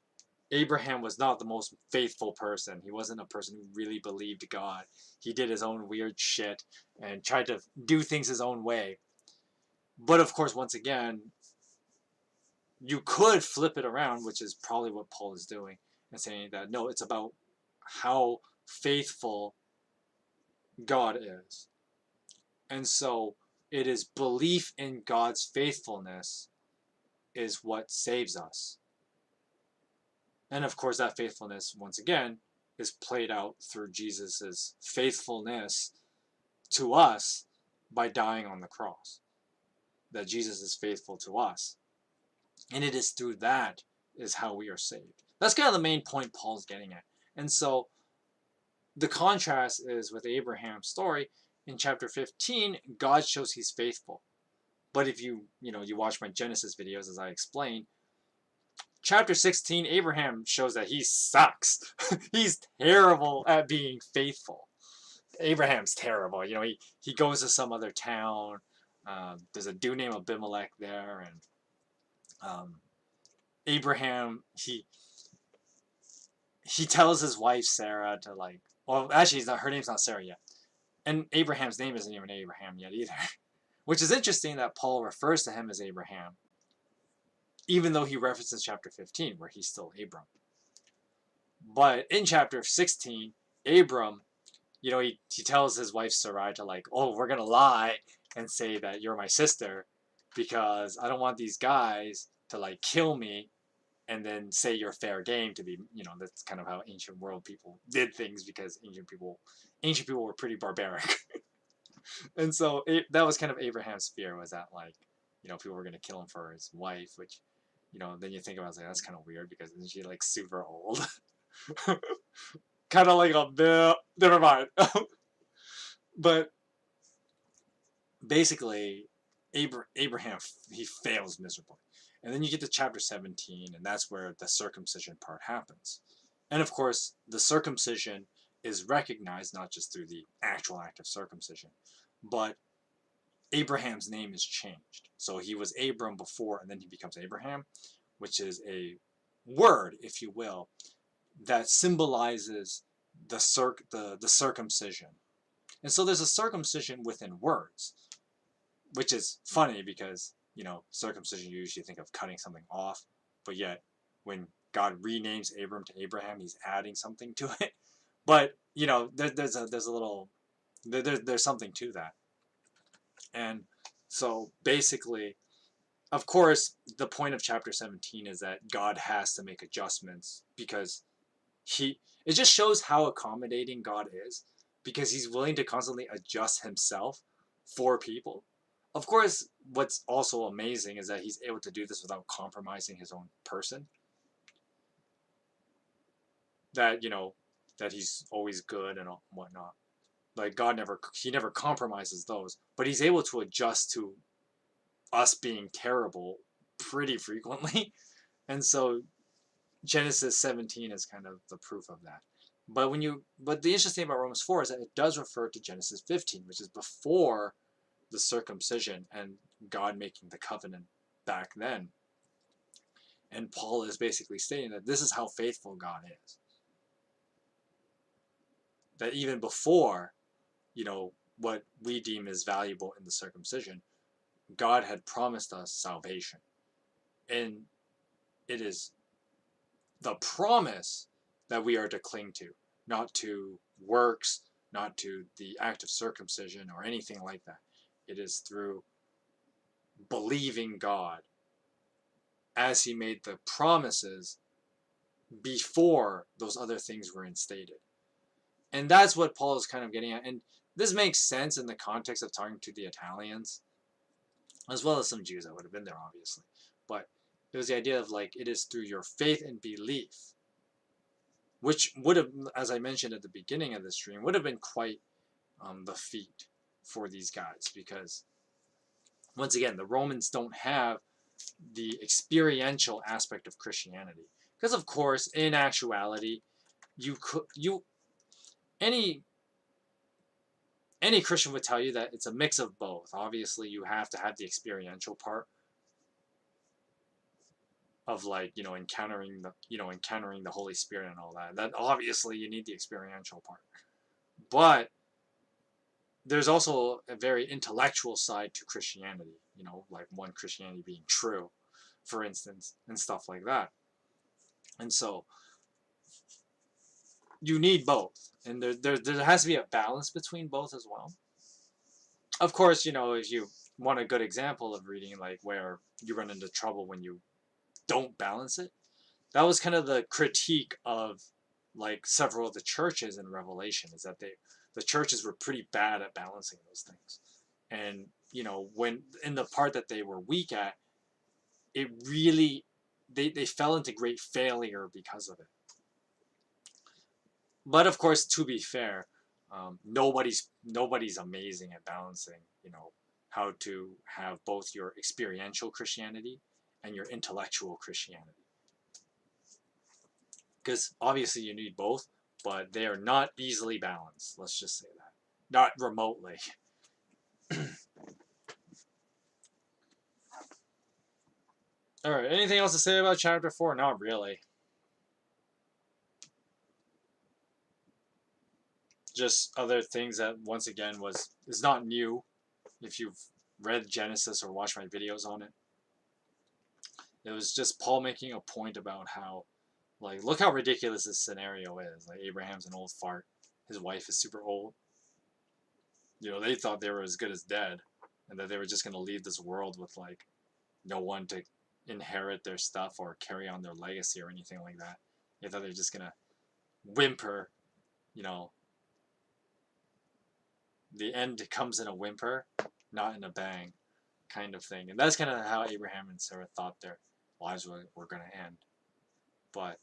Abraham was not the most faithful person. He wasn't a person who really believed God. He did his own weird shit and tried to do things his own way. But of course, once again, you could flip it around, which is probably what Paul is doing, and saying that, no, it's about how faithful God is. And so it is belief in God's faithfulness is what saves us. And of course, that faithfulness, once again, is played out through Jesus's faithfulness to us by dying on the cross. That Jesus is faithful to us. And it is through that is how we are saved. That's kind of the main point Paul's getting at. And so the contrast is with Abraham's story. In chapter 15, God shows he's faithful. But if you watch my Genesis videos, as I explained, chapter 16, Abraham shows that he sucks. He's terrible at being faithful. Abraham's terrible. He goes to some other town. There's a dude named Abimelech there, and Abraham, he tells his wife Sarah to, like, well, actually, her name's not Sarah yet, and Abraham's name isn't even Abraham yet either, which is interesting that Paul refers to him as Abraham, even though he references chapter 15 where he's still Abram. But in chapter 16, Abram, he tells his wife Sarai to, like, oh, we're gonna lie and say that you're my sister because I don't want these guys to, like, kill me and then say you're fair game to be, that's kind of how ancient world people did things, because ancient people were pretty barbaric. And so that was kind of Abraham's fear, was that, like, people were going to kill him for his wife, which, then you think about it, like, that's kind of weird because isn't she, like, super old? Kind of like a bit, never mind. But basically, Abraham, he fails miserably. And then you get to chapter 17, and that's where the circumcision part happens. And of course, the circumcision is recognized not just through the actual act of circumcision, but Abraham's name is changed. So he was Abram before, and then he becomes Abraham, which is a word, if you will, that symbolizes the circumcision. And so there's a circumcision within words, which is funny because, circumcision, you usually think of cutting something off, but yet when God renames Abram to Abraham, he's adding something to it. But, there's something to that. And so basically, of course, the point of chapter 17 is that God has to make adjustments because it just shows how accommodating God is, because he's willing to constantly adjust himself for people. Of course, what's also amazing is that he's able to do this without compromising his own person. That, that he's always good and whatnot. Like, God never compromises those. But he's able to adjust to us being terrible pretty frequently. And so Genesis 17 is kind of the proof of that. But the interesting thing about Romans 4 is that it does refer to Genesis 15, which is before the circumcision and God making the covenant back then. And Paul is basically stating that this is how faithful God is. That even before, what we deem as valuable in the circumcision, God had promised us salvation. And it is the promise that we are to cling to, not to works, not to the act of circumcision or anything like that. It is through believing God as he made the promises before those other things were instated. And that's what Paul is kind of getting at. And this makes sense in the context of talking to the Italians, as well as some Jews that would have been there, obviously. But it was the idea of like, it is through your faith and belief, which would have, as I mentioned at the beginning of the stream, would have been quite the feat for these guys, because once again, the Romans don't have the experiential aspect of Christianity. Because of course, in actuality, any Christian would tell you that it's a mix of both. Obviously, you have to have the experiential part of like, encountering the Holy Spirit and all that. That obviously you need the experiential part. But there's also a very intellectual side to Christianity, like one Christianity being true, for instance, and stuff like that. And so you need both, and there has to be a balance between both as well. Of course, if you want a good example of reading, like where you run into trouble when you don't balance it, that was kind of the critique of like several of the churches in Revelation, is that the churches were pretty bad at balancing those things. And when in the part that they were weak at, it really they fell into great failure because of it. But of course, to be fair, nobody's amazing at balancing, how to have both your experiential Christianity and your intellectual Christianity. Because obviously you need both, but they are not easily balanced. Let's just say that. Not remotely. Alright, anything else to say about chapter 4? Not really. Just other things that, once again, is not new if you've read Genesis or watched my videos on it. It was just Paul making a point about how, like, look how ridiculous this scenario is. Like, Abraham's an old fart. His wife is super old. They thought they were as good as dead, and that they were just going to leave this world with, like, no one to inherit their stuff or carry on their legacy or anything like that. They thought they were just going to whimper, the end comes in a whimper, not in a bang, kind of thing. And that's kind of how Abraham and Sarah thought their lives were going to end. But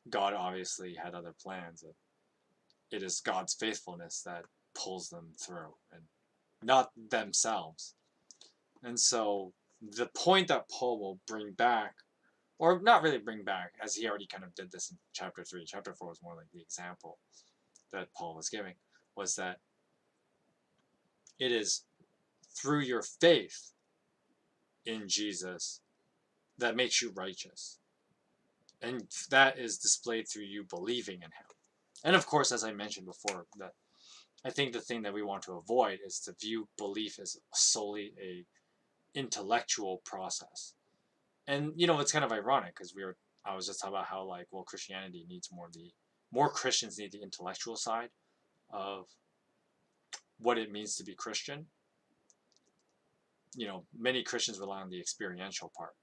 God obviously had other plans. It is God's faithfulness that pulls them through, and not themselves. And so the point that Paul will bring back, or not really bring back, as he already kind of did this in chapter 3. Chapter 4 was more like the example that Paul was giving, was that it is through your faith in Jesus that makes you righteous. And that is displayed through you believing in him. And of course, as I mentioned before, that I think the thing that we want to avoid is to view belief as solely a intellectual process. And it's kind of ironic, because I was just talking about how, like, well, Christianity needs more Christians need the intellectual side of what it means to be Christian. Many Christians rely on the experiential part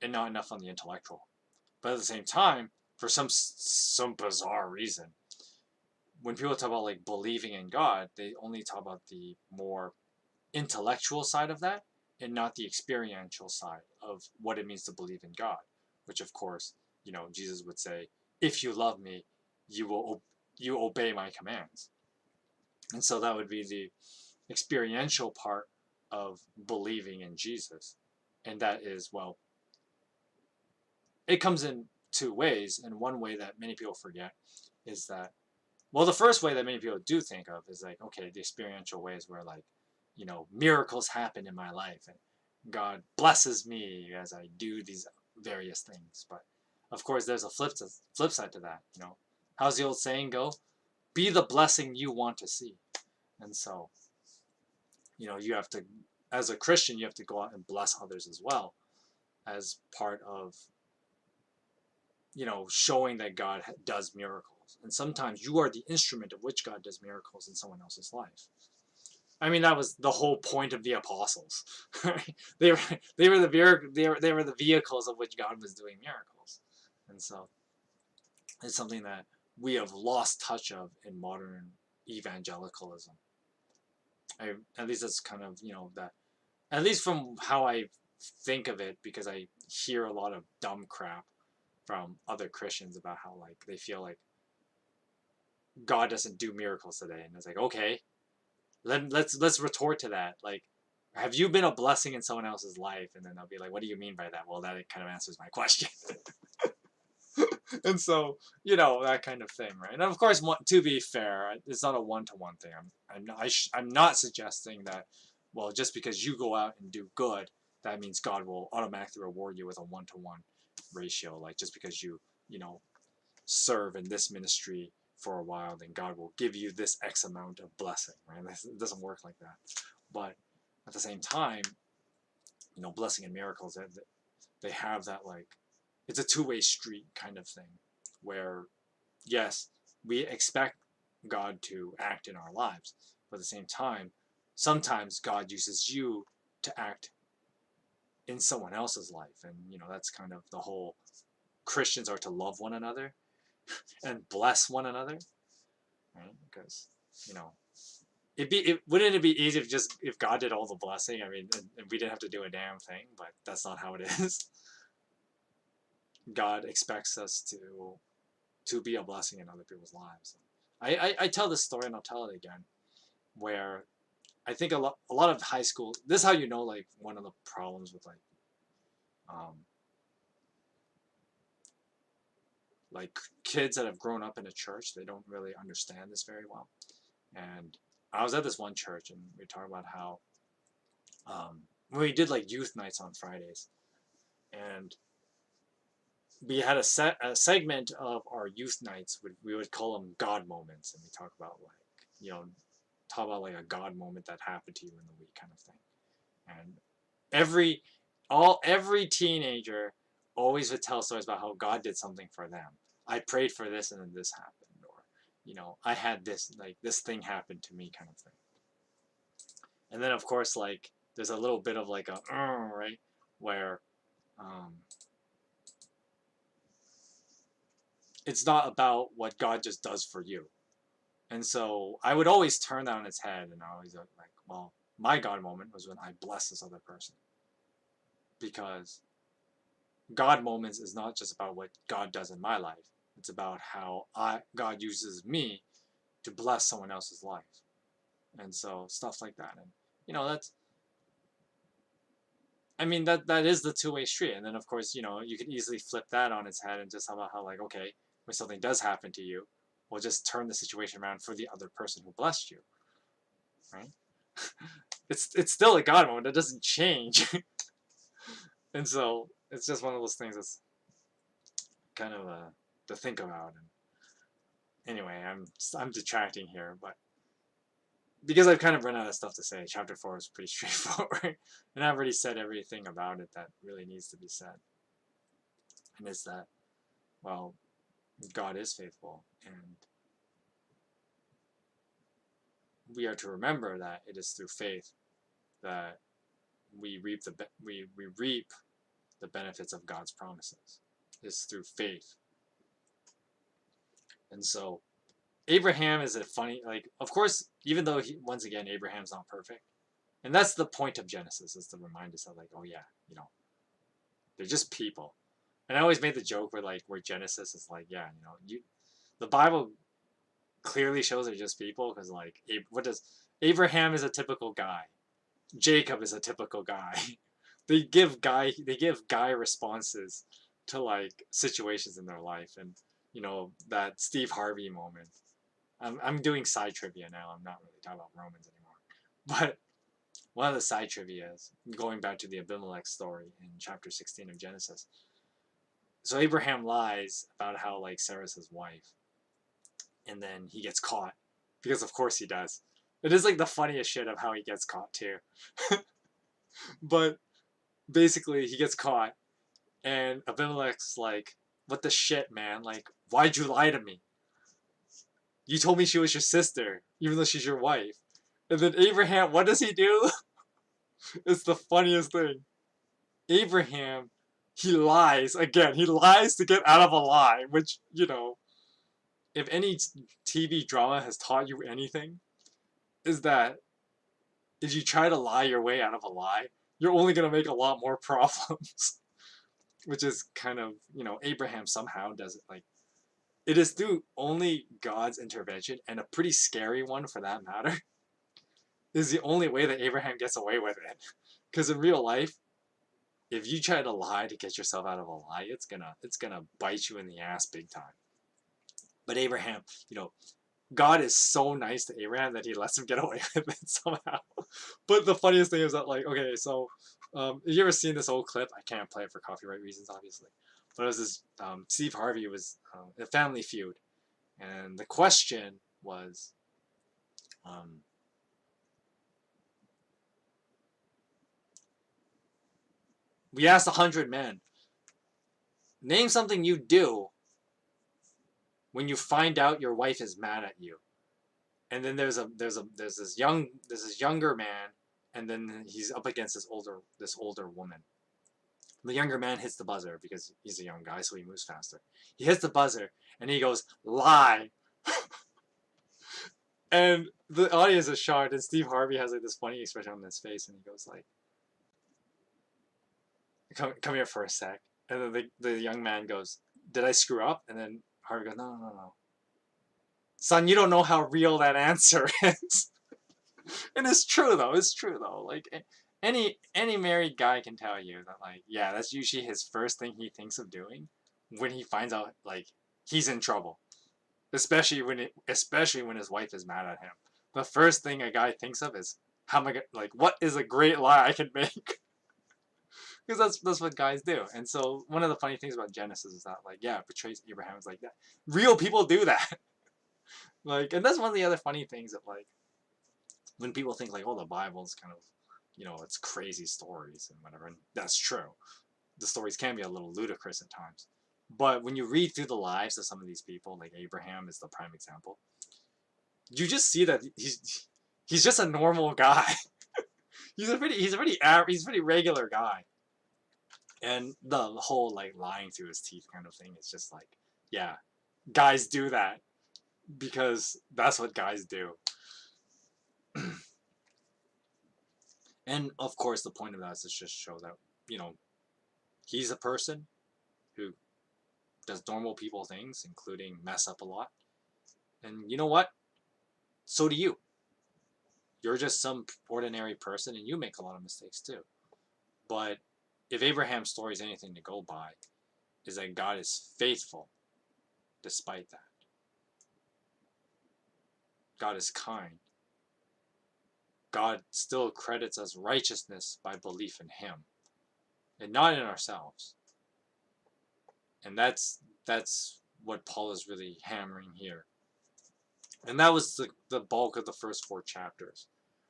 and not enough on the intellectual. But at the same time, for some bizarre reason, when people talk about like believing in God, they only talk about the more intellectual side of that and not the experiential side of what it means to believe in God, which of course, Jesus would say, if you love me, you obey my commands. And so that would be the experiential part of believing in Jesus. And that is, well, it comes in two ways. And one way that many people forget is that, well, the first way that many people do think of is like, okay, the experiential ways where, like, miracles happen in my life and God blesses me as I do these various things. But of course, there's a flip side to that. How's the old saying go? Be the blessing you want to see. And so, you have to, as a Christian, you have to go out and bless others as well, as part of, showing that God does miracles. miracles. And sometimes you are the instrument of which God does miracles in someone else's life. I mean, that was the whole point of the apostles. they were they were the vehicles of which God was doing miracles. And so it's something that we have lost touch of in modern evangelicalism. At least that's kind of, that, at least from how I think of it, because I hear a lot of dumb crap from other Christians about how, like, they feel like God doesn't do miracles today. And it's like, okay, let's retort to that. Like, have you been a blessing in someone else's life? And then they'll be like, what do you mean by that? Well, that kind of answers my question. And so, that kind of thing, right? And of course, to be fair, it's not a one-to-one thing. I'm not suggesting that, well, just because you go out and do good, that means God will automatically reward you with a one-to-one ratio. Like, just because you serve in this ministry for a while, then God will give you this X amount of blessing, right? It doesn't work like that. But at the same time, blessing and miracles, they have that, like, it's a two-way street kind of thing, where, yes, we expect God to act in our lives, but at the same time, sometimes God uses you to act in someone else's life. And, that's kind of the whole Christians are to love one another and bless one another, right? Because, wouldn't it be easy if God did all the blessing? I mean, and we didn't have to do a damn thing, but that's not how it is. God expects us to be a blessing in other people's lives. I tell this story, and I'll tell it again, where I think a lot of high school, this is how you know, like, one of the problems with, like kids that have grown up in a church, they don't really understand this very well. And I was at this one church, and we talked about how we did, like, youth nights on Fridays, and we had a segment of our youth nights. We would call them God moments, and we talk about, like, a God moment that happened to you in the week, kind of thing. And every teenager always would tell stories about how God did something for them. I prayed for this, and then this happened, or I had this, like, this thing happened to me, kind of thing. And then, of course, like, there's a little bit of, like, a right, where it's not about what God just does for you. And so I would always turn that on its head, and I always like, well, my God moment was when I blessed this other person. Because God moments is not just about what God does in my life. It's about how God uses me to bless someone else's life. And so stuff like that. And, that's, I mean, that is the two-way street. And then, of course, you can easily flip that on its head and just about how, like, okay, when something does happen to you, we'll just turn the situation around for the other person who blessed you, right? It's still a God moment. It doesn't change. And so it's just one of those things that's kind of to think about. And anyway, I'm detracting here, but because I've kind of run out of stuff to say, chapter 4 is pretty straightforward, and I've already said everything about it that really needs to be said. And it's that, well, God is faithful, and we are to remember that it is through faith that we reap the benefits of God's promises. It's through faith. And so Abraham is a funny, like, of course, even though once again, Abraham's not perfect. And that's the point of Genesis, is to remind us that, like, oh yeah, they're just people. And I always made the joke where Genesis is like, yeah, the Bible clearly shows they're just people, because, like, Abraham is a typical guy. Jacob is a typical guy. They give guy responses to, like, situations in their life, and that Steve Harvey moment. I'm doing side trivia now. I'm not really talking about Romans anymore. But one of the side trivia is going back to the Abimelech story in chapter 16 of Genesis. So Abraham lies about how, like, Sarah's his wife, and then he gets caught, because of course he does. It is, like, the funniest shit of how he gets caught too. But basically, he gets caught, and Abimelech's like, "What the shit, man? Like, why'd you lie to me?" You told me she was your sister, even though she's your wife. And then Abraham, what does he do? It's the funniest thing. Abraham, he lies again. He lies to get out of a lie, which, you know, if any TV drama has taught you anything, is that if you try to lie your way out of a lie, you're only going to make a lot more problems. Which is kind of, you know, Abraham somehow does it. Like, it is through only God's intervention, and a pretty scary one for that matter, is the only way that Abraham gets away with it. Because in real life, if you try to lie to get yourself out of a lie, it's gonna bite you in the ass big time. But Abraham, you know, God is so nice to Abraham that he lets him get away with it somehow. But the funniest thing is that, like, okay, so have you ever seen this old clip? I can't play it for copyright reasons, obviously. But it was this Steve Harvey was a Family Feud, and the question was, we asked 100 men, name something you do when you find out your wife is mad at you. And then there's this younger man, and then he's up against this older woman. The younger man hits the buzzer because he's a young guy, so he moves faster. He hits the buzzer and he goes, lie. And the audience is shocked, and Steve Harvey has like this funny expression on his face, and he goes like, come here for a sec. And then the young man goes, did I screw up? And then Harvey goes, no. Son, you don't know how real that answer is. And it's true though. It's true though. Like any married guy can tell you that, like, yeah, that's usually his first thing he thinks of doing when he finds out like he's in trouble. Especially when his wife is mad at him. The first thing a guy thinks of is, how am I gonna, like, what is a great lie I can make? Because that's what guys do. And so one of the funny things about Genesis is that, like, yeah, it portrays Abraham as like that. Real people do that. Like, and that's one of the other funny things that, like, when people think like, oh, the Bible's kind of, you know, it's crazy stories and whatever, and that's true. The stories can be a little ludicrous at times. But when you read through the lives of some of these people, like Abraham is the prime example, you just see that he's just a normal guy. he's a pretty regular guy. And the whole like lying through his teeth kind of thing is just like, yeah, guys do that because that's what guys do. And of course, the point of that is to just show that, you know, he's a person who does normal people things, including mess up a lot. And you know what? So do you. You're just some ordinary person, and you make a lot of mistakes too. But if Abraham's story is anything to go by, is that God is faithful despite that. God is kind. God still credits us righteousness by belief in Him, and not in ourselves. And that's what Paul is really hammering here. And that was the bulk of the first 4 chapters,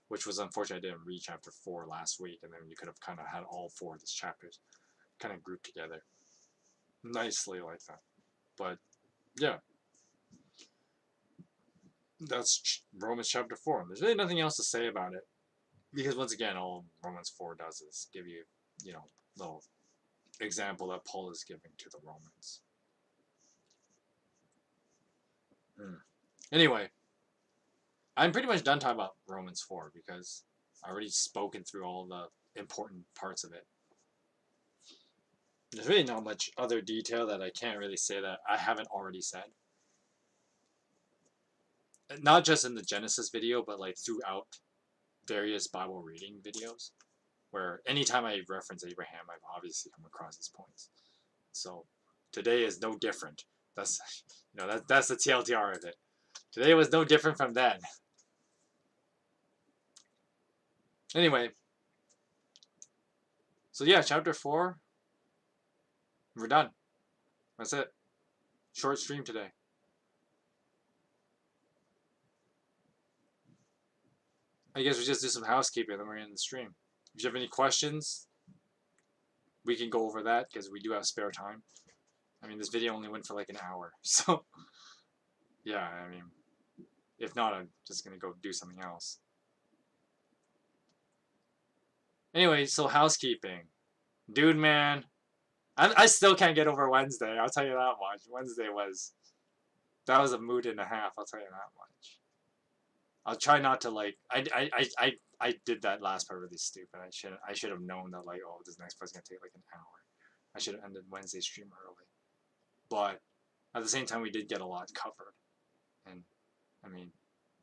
which was unfortunate I didn't read chapter 4 last week, and then you could have kind of had all 4 of these chapters kind of grouped together nicely like that. But yeah, that's Romans chapter 4. There's really nothing else to say about it, because once again, all Romans 4 does is give you, you know, little example that Paul is giving to the Romans. Anyway, I'm pretty much done talking about Romans 4 because I already spoken through all the important parts of it. There's really not much other detail that I can't really say that I haven't already said. Not just in the Genesis video, but like throughout various Bible reading videos, where anytime I reference Abraham, I've obviously come across his points. So today is no different. That's, you know, that's the TLDR of it. Today was no different from then. Anyway, so yeah, chapter 4, we're done. That's it. Short stream today. I guess we just do some housekeeping, then we're in the stream. If you have any questions, we can go over that because we do have spare time. I mean, this video only went for like an hour, so yeah, I mean, If not, I'm just gonna go do something else. Anyway, so housekeeping. Dude, man. I still can't get over Wednesday, I'll tell you that much. Wednesday was... That was a mood and a half, I'll tell you that much. I'll try not to, like... I did that last part really stupid. I should have known that, like, oh, this next part's gonna take like an hour. I should have ended Wednesday's stream early. But at the same time, we did get a lot covered. And, I mean,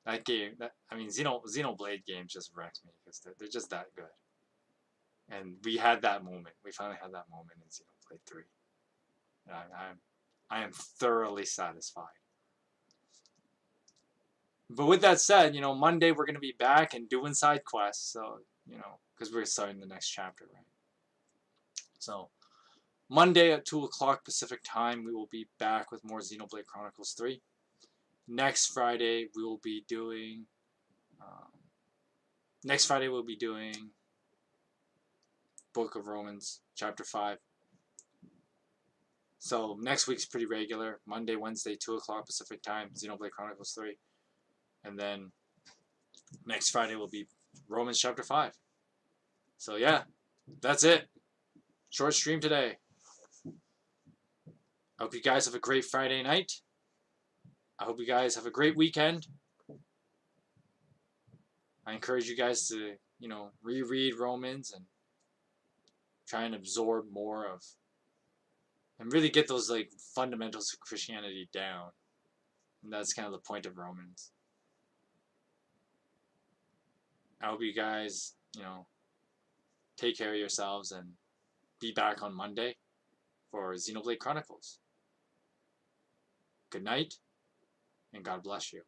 that game... Xenoblade games just wrecked me, because they're just that good. And we had that moment. We finally had that moment in Xenoblade 3. And I am thoroughly satisfied. But with that said, Monday we're going to be back and doing side quests. So, because we're starting the next chapter, right? So, Monday at 2 o'clock Pacific time, we will be back with more Xenoblade Chronicles 3. Next Friday, we will be doing... Book of Romans, Chapter 5. So, next week's pretty regular. Monday, Wednesday, 2 o'clock Pacific time, Xenoblade Chronicles 3. And then, next Friday will be Romans Chapter 5. So, yeah, that's it. Short stream today. I hope you guys have a great Friday night. I hope you guys have a great weekend. I encourage you guys to, reread Romans and try and absorb more of, and really get those, like, fundamentals of Christianity down. And that's kind of the point of Romans. I hope you guys, take care of yourselves and be back on Monday for Xenoblade Chronicles. Good night, and God bless you.